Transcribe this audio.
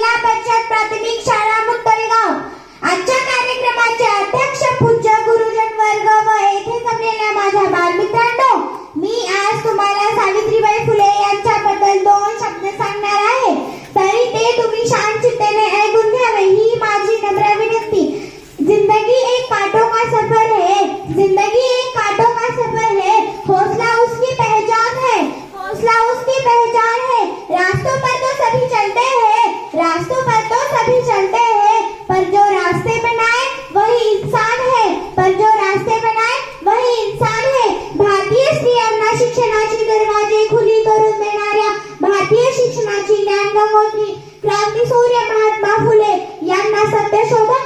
जिल्हा परिषद प्राथमिक शाळा मुत्तळेगाव. आजच्या कार्यक्रमाचे अध्यक्ष पूज्य गुरुजन वर्ग व येथे जमलेल्या माझ्या बालमित्रांनो, मी आज तुम्हाला सावित्रीबाई फुले यांच्याबद्दल 2 शब्द सांगणार आहे. तरी ते तुम्ही शांतचित्ताने ऐकून घ्यावे ही माझी नम्र विनंती. जिंदगी एक कांटों का सफर है, जिंदगी एक कांटों का सफर है, हौसला उसकी पहचान है, हौसला उसकी पहचान है. रास्तों पर तो सभी चलते हैं, रास्तों पर तो सभी चलते हैं, पर जो रास्ते बनाए वही इंसान है, पर जो रास्ते बनाए वही इंसान है. भारतीय स्त्रियांना शिक्षणाची दरवाजे खुली करून देणाऱ्या भारतीय शिक्षणाची ज्ञानगंगोत्री क्रांतीसूर्य महात्मा फुले यांना सत्य शोधा